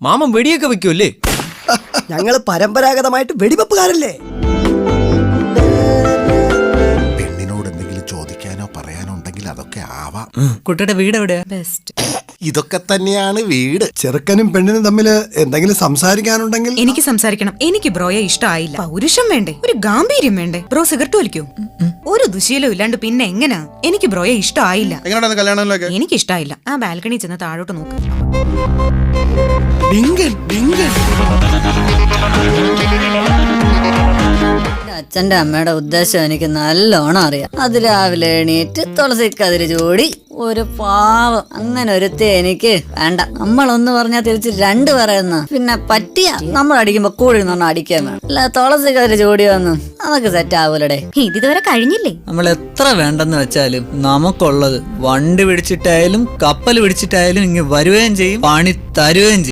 മാമൻ വെടിയൊക്കെ വെക്കൂല്ലേ? ഞങ്ങള് പരമ്പരാഗതമായിട്ട് വെടിവെപ്പുകാരല്ലേ. പെണ്ണിനോട് എന്തെങ്കിലും ചോദിക്കാനോ പറയാനോ ഉണ്ടെങ്കിൽ അതൊക്കെ ആവാം. കുട്ടിയുടെ വീട് എവിടെയാ? ഇതൊക്കെ തന്നെയാണ് വീട്. ചെറുക്കനും പെണ്ണിനും തമ്മിൽ എന്തെങ്കിലും സംസാരിക്കാനുണ്ടെങ്കിൽ എനിക്ക് സംസാരിക്കണം. എനിക്ക് ബ്രോയെ ഇഷ്ടമായില്ല. പൗരുഷം വേണ്ടേ, ഒരു ഗാംഭീര്യം വേണ്ടേ? ബ്രോ സിഗരറ്റ് വലിക്കൂ? ഒരു ദുശീലവും ഇല്ലാണ്ട് പിന്നെ എങ്ങനാ? എനിക്ക് ബ്രോയെ ഇഷ്ടമായില്ല. എനിക്ക് ഇഷ്ടമായില്ല. ആ ബാൽക്കണി ചെന്ന് താഴോട്ട് നോക്ക്. അച്ഛന്റെ അമ്മയുടെ ഉദ്ദേശം എനിക്ക് നല്ലോണം അറിയാം. അത് രാവിലെ എണീറ്റ് തുളസിക്കതിര് ചൂടി ഒരു പാവം അങ്ങനെ ഒരുത്തെ എനിക്ക് വേണ്ട. നമ്മളൊന്ന് പറഞ്ഞാൽ തിരിച്ച് രണ്ട് പറയുന്ന പിന്നെ പറ്റിയ നമ്മൾ അടിക്കുമ്പോ കൂടി പറഞ്ഞാൽ അടിക്കാൻ വേണം. അല്ല തുളസിക്കതിര് ചൂടിയൊന്നും അതൊക്കെ സെറ്റ് ആവൂലടെ. ഇതുവരെ കഴിഞ്ഞില്ലേ? നമ്മൾ എത്ര വേണ്ടെന്ന് വെച്ചാലും നമുക്കുള്ളത് വണ്ടി പിടിച്ചിട്ടായാലും കപ്പൽ പിടിച്ചിട്ടായാലും ഇങ്ങ് വരുകയും ചെയ്യും, പണി തരുകയും ചെയ്യും.